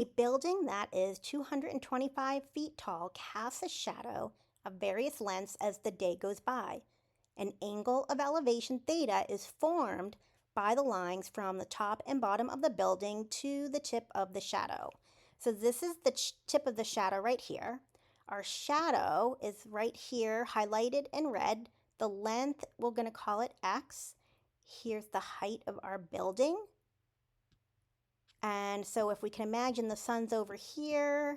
A building that is 225 feet tall casts a shadow of various lengths as the day goes by. An angle of elevation theta is formed by the lines from the top and bottom of the building to the tip of the shadow. So this is the tip of the shadow right here. Our shadow is right here highlighted in red. The length, we're going to call it x. Here's the height of our building. And so if we can imagine the sun's over here,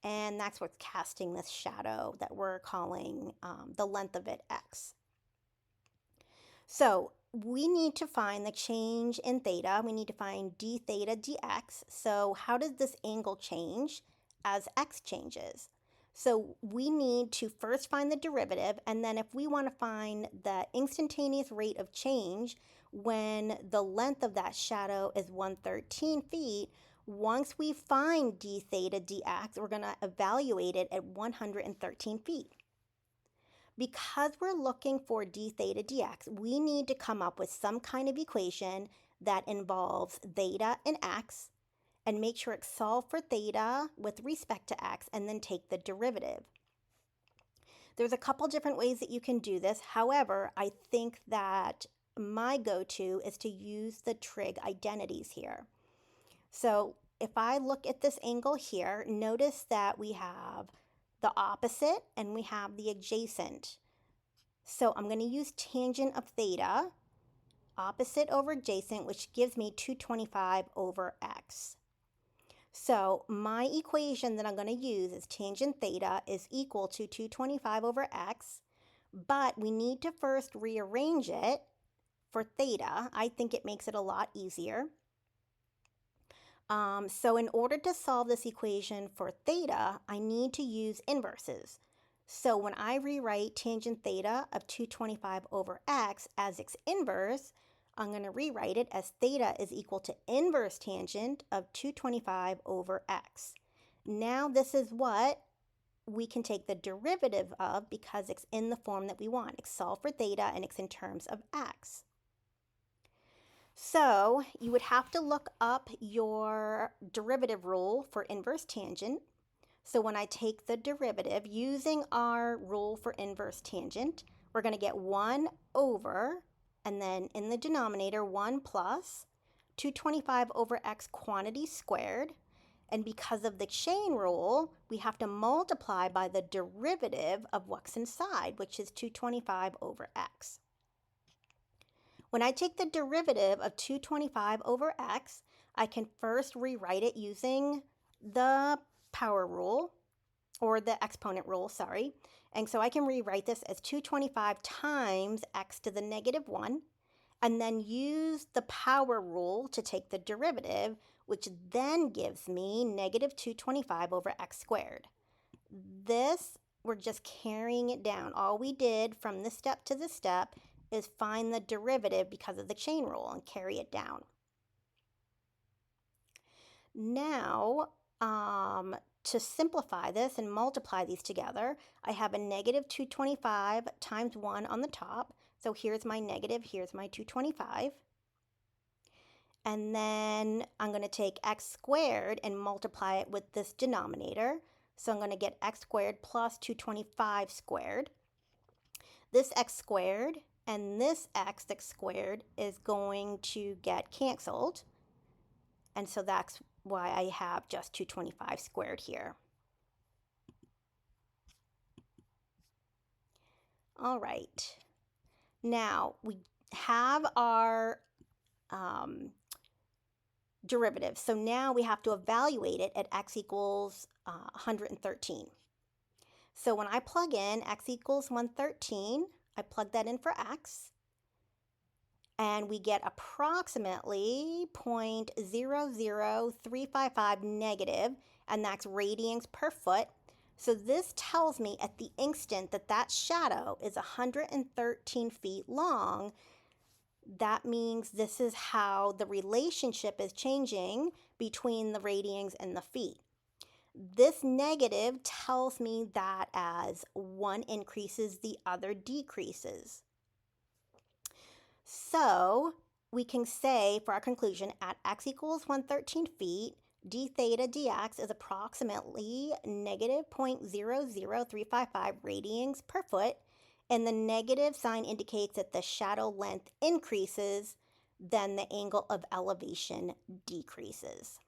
and that's what's casting this shadow that we're calling the length of it x. So we need to find the change in theta. We need to find d theta dx. So how does this angle change as x changes? So we need to first find the derivative, and then if we want to find the instantaneous rate of change when the length of that shadow is 113 feet, once we find d theta dx, we're going to evaluate it at 113 feet. Because we're looking for d theta dx, we need to come up with some kind of equation that involves theta and x, and make sure it's solved for theta with respect to x, and then take the derivative. There's a couple different ways that you can do this. However, I think that my go-to is to use the trig identities here. So if I look at this angle here, notice that we have the opposite and we have the adjacent. So I'm going to use tangent of theta, opposite over adjacent, which gives me 225 over x. So my equation that I'm going to use is tangent theta is equal to 225 over x, but we need to first rearrange it for theta. I think it makes it a lot easier. So in order to solve this equation for theta, I need to use inverses. So when I rewrite tangent theta of 225 over x as its inverse, I'm going to rewrite it as theta is equal to inverse tangent of 225 over x. Now this is what we can take the derivative of because it's in the form that we want. It's solved for theta and it's in terms of x. So you would have to look up your derivative rule for inverse tangent. So when I take the derivative using our rule for inverse tangent, we're going to get 1 over, and then in the denominator 1 plus 225 over x quantity squared. And because of the chain rule, we have to multiply by the derivative of what's inside, which is 225 over x. When I take the derivative of 225 over x, I can first rewrite it using the power rule, or the exponent rule, sorry. And so I can rewrite this as 225 times x to the negative 1, and then use the power rule to take the derivative, which then gives me negative 225 over x squared. This, we're just carrying it down. All we did from this step to this step is find the derivative because of the chain rule and carry it down. Now, to simplify this and multiply these together, I have a negative 225 times 1 on the top. So here's my negative, here's my 225. And then I'm going to take x squared and multiply it with this denominator. So I'm going to get x squared plus 225 squared. This x squared and this x squared is going to get canceled. And so that's why I have just 225 squared here. All right. Now we have our derivative. So now we have to evaluate it at x equals 113. So when I plug in x equals 113, I plug that in for x, and we get approximately 0.00355 negative, and that's radians per foot. So this tells me at the instant that that shadow is 113 feet long. That means this is how the relationship is changing between the radians and the feet. This negative tells me that as one increases, the other decreases. So we can say for our conclusion, at x equals 113 feet, d theta dx is approximately negative 0.00355 radians per foot, and the negative sign indicates that the shadow length increases, then the angle of elevation decreases.